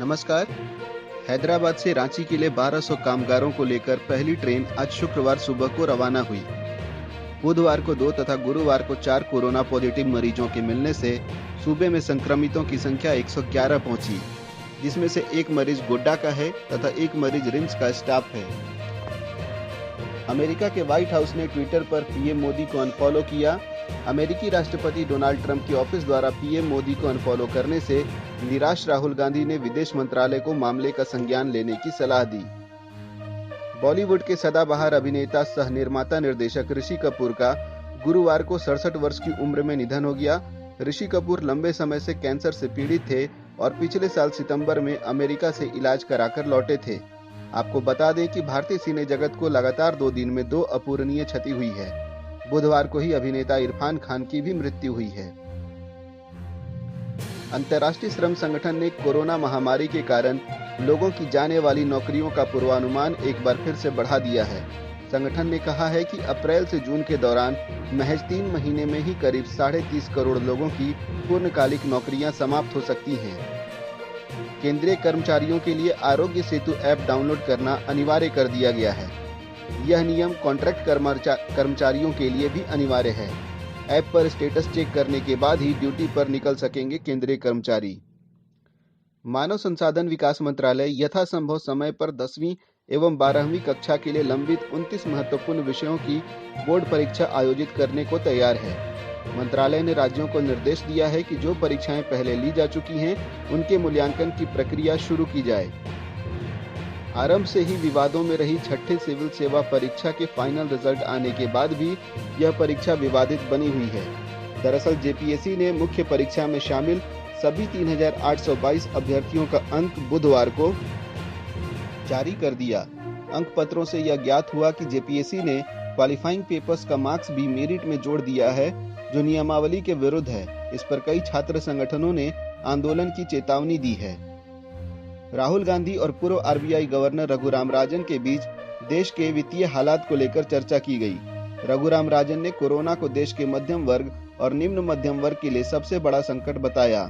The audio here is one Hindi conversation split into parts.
नमस्कार। हैदराबाद से रांची के लिए 1200 कामगारों को लेकर पहली ट्रेन आज शुक्रवार सुबह को रवाना हुई। बुधवार को 2 तथा गुरुवार को 4 कोरोना पॉजिटिव मरीजों के मिलने से सूबे में संक्रमितों की संख्या 111 पहुंची, जिसमें से एक मरीज गोड्डा का है तथा एक मरीज रिम्स का स्टाफ है। अमेरिका के व्हाइट हाउस ने ट्विटर पर पीएम मोदी को अनफॉलो किया। अमेरिकी राष्ट्रपति डोनाल्ड ट्रंप के ऑफिस द्वारा पीएम मोदी को अनफॉलो करने से निराश राहुल गांधी ने विदेश मंत्रालय को मामले का संज्ञान लेने की सलाह दी। बॉलीवुड के सदाबहार अभिनेता सह निर्माता निर्देशक ऋषि कपूर का गुरुवार को 67 वर्ष की उम्र में निधन हो गया। ऋषि कपूर लंबे समय से कैंसर से पीड़ित थे और पिछले साल सितंबर में अमेरिका से इलाज कराकर लौटे थे। आपको बता दें कि भारतीय सिने जगत को लगातार 2 दिन में 2 अपूरणीय क्षति हुई है। बुधवार को ही अभिनेता इरफान खान की भी मृत्यु हुई है। अंतर्राष्ट्रीय श्रम संगठन ने कोरोना महामारी के कारण लोगों की जाने वाली नौकरियों का पूर्वानुमान एक बार फिर से बढ़ा दिया है। संगठन ने कहा है कि अप्रैल से जून के दौरान महज 3 महीने में ही करीब 30.5 करोड़ लोगों की पूर्णकालिक नौकरियां समाप्त हो सकती हैं। केंद्रीय कर्मचारियों के लिए आरोग्य सेतु ऐप डाउनलोड करना अनिवार्य कर दिया गया है। यह नियम कॉन्ट्रैक्ट कर्मचारियों के लिए भी अनिवार्य है। ऐप पर स्टेटस चेक करने के बाद ही ड्यूटी पर निकल सकेंगे केंद्रीय कर्मचारी। मानव संसाधन विकास मंत्रालय यथासंभव समय पर 10वीं एवं 12वीं कक्षा के लिए लंबित 29 महत्वपूर्ण विषयों की बोर्ड परीक्षा आयोजित करने को तैयार है। मंत्रालय ने राज्यों को निर्देश दिया है कि जो परीक्षाएं पहले ली जा चुकी हैं, उनके मूल्यांकन की प्रक्रिया शुरू की जाए। आरंभ से ही विवादों में रही छठी सिविल सेवा परीक्षा के फाइनल रिजल्ट आने के बाद भी यह परीक्षा विवादित बनी हुई है। दरअसल जेपीएससी ने मुख्य परीक्षा में शामिल सभी 3822 अभ्यर्थियों का अंक बुधवार को जारी कर दिया। अंक पत्रों से यह ज्ञात हुआ कि जेपीएससी ने क्वालिफाइंग पेपर्स का मार्क्स भी मेरिट में जोड़ दिया है, जो नियमावली के विरुद्ध है। इस पर कई छात्र संगठनों ने आंदोलन की चेतावनी दी है। राहुल गांधी और पूर्व आरबीआई गवर्नर रघुराम राजन के बीच देश के वित्तीय हालात को लेकर चर्चा की गई। रघुराम राजन ने कोरोना को देश के मध्यम वर्ग और निम्न मध्यम वर्ग के लिए सबसे बड़ा संकट बताया।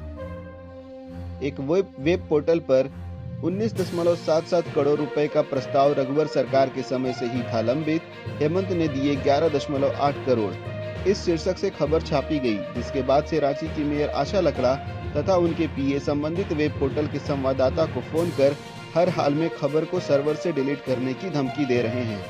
एक वेब पोर्टल पर 19.77 करोड़ रुपए का प्रस्ताव रघुवर सरकार के समय से ही था लंबित। हेमंत ने दिए 11.8 करोड़। इस शीर्षक से खबर छापी गई, जिसके बाद से रांची की मेयर आशा लकड़ा तथा उनके पीए संबंधित वेब पोर्टल के संवाददाता को फोन कर हर हाल में खबर को सर्वर से डिलीट करने की धमकी दे रहे हैं।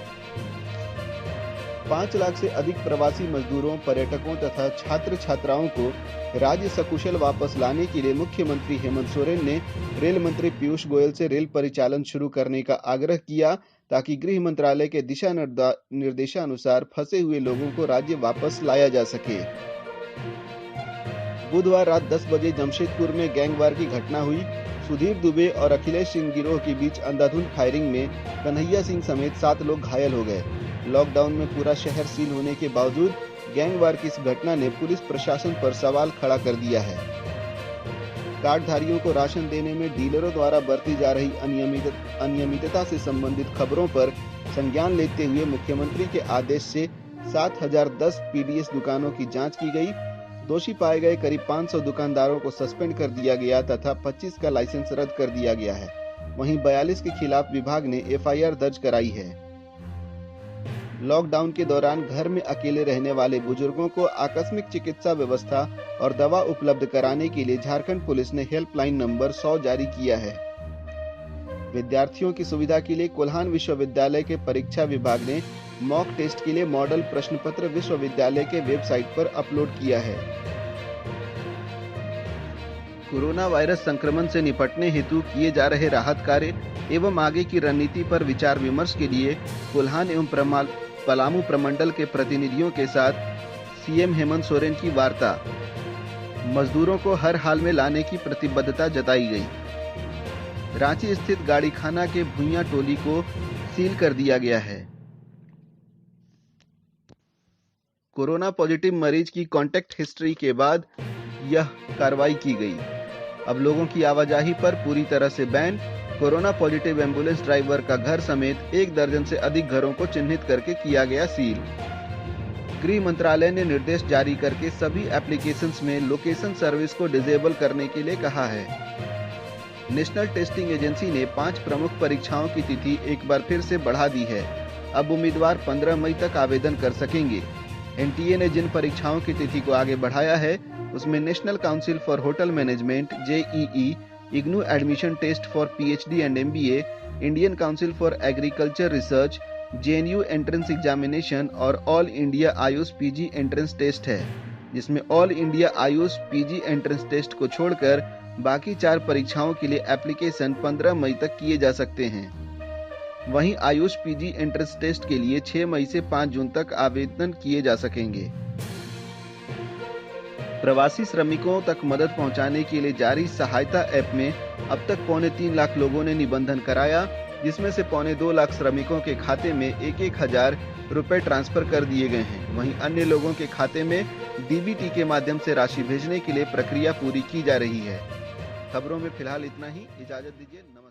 5 लाख से अधिक प्रवासी मजदूरों, पर्यटकों तथा छात्र छात्राओं को राज्य सकुशल वापस लाने के लिए मुख्यमंत्री हेमंत सोरेन ने रेल मंत्री पीयूष गोयल से रेल परिचालन शुरू करने का आग्रह किया, ताकि गृह मंत्रालय के दिशा निर्देशानुसार फंसे हुए लोगों को राज्य वापस लाया जा सके। बुधवार रात 10 बजे जमशेदपुर में गैंगवार की घटना हुई। सुधीर दुबे और अखिलेश सिंह गिरोह के बीच अंधाधुंध फायरिंग में कन्हैया सिंह समेत 7 लोग घायल हो गए। लॉकडाउन में पूरा शहर सील होने के बावजूद गैंगवार की इस घटना ने पुलिस प्रशासन पर सवाल खड़ा कर दिया है। कार्डधारियों को राशन देने में डीलरों द्वारा बरती जा रही अनियमितता से संबंधित खबरों पर संज्ञान लेते हुए मुख्यमंत्री के आदेश से 7010 पीडीएस दुकानों की जांच की गई। दोषी पाए गए करीब 500 दुकानदारों को सस्पेंड कर दिया गया तथा 25 का लाइसेंस रद्द कर दिया गया है। वहीं 42 के खिलाफ विभाग ने एफआईआर दर्ज कराई है। लॉकडाउन के दौरान घर में अकेले रहने वाले बुजुर्गों को आकस्मिक चिकित्सा व्यवस्था और दवा उपलब्ध कराने के लिए झारखंड पुलिस ने हेल्पलाइन नंबर 100 जारी किया है। विद्यार्थियों की सुविधा के लिए कोल्हान विश्वविद्यालय के परीक्षा विभाग ने मॉक टेस्ट के लिए मॉडल प्रश्न पत्र विश्वविद्यालय के वेबसाइट पर अपलोड किया है। कोरोना वायरस संक्रमण से निपटने हेतु किए जा रहे राहत कार्य एवं आगे की रणनीति पर विचार विमर्श के लिए कोल्हान एवं पलामू प्रमंडल के प्रतिनिधियों के साथ सीएम हेमंत सोरेन की वार्ता। मजदूरों को हर हाल में लाने की प्रतिबद्धता जताई गई। रांची स्थित गाड़ी खाना के भुइयां टोली को सील कर दिया गया है। कोरोना पॉजिटिव मरीज की कांटेक्ट हिस्ट्री के बाद यह कार्रवाई की गई। अब लोगों की आवाजाही पर पूरी तरह से ban. Corona positive ambulance driver का घर समेत 1 दर्जन से अधिक घरों को चिन्हित करके किया गया सील। गृह मंत्रालय ने निर्देश जारी करके सभी एप्लीकेशंस में लोकेशन सर्विस को डिसेबल करने के लिए कहा है। नेशनल टेस्टिंग एजेंसी ने 5 प्रमुख परीक्षाओं की तिथि एक बार फिर से बढ़ा दी है। अब उम्मीदवार 15 मई तक आवेदन कर सकेंगे। एनटीए ने जिन परीक्षाओं की तिथि को आगे बढ़ाया है उसमें national council for hotel management (जेईई), IGNOU admission test for PhD and MBA, Indian council for agriculture research, JNU entrance examination और all India AYUSH PG entrance test है, जिसमें all India AYUSH PG entrance test को छोड़कर बाकी 4 परीक्षाओं के लिए एप्लीकेशन 15 मई तक किए जा सकते हैं। वहीं आयुष पीजी एंट्रेंस टेस्ट के लिए 6 मई से 5 जून तक आवेदन किए जा सकेंगे। प्रवासी श्रमिकों तक मदद पहुंचाने के लिए जारी सहायता ऐप में अब तक 3.25 लाख लोगों ने निबंधन कराया, जिसमें से 2.25 लाख श्रमिकों के खाते में 1,000 रुपए ट्रांसफर कर दिए गए हैं। वहीं अन्य लोगों के खाते में डीबीटी के माध्यम से राशि भेजने के लिए प्रक्रिया पूरी की जा रही है। खबरों में फिलहाल इतना ही। इजाजत दीजिए। नमस्कार।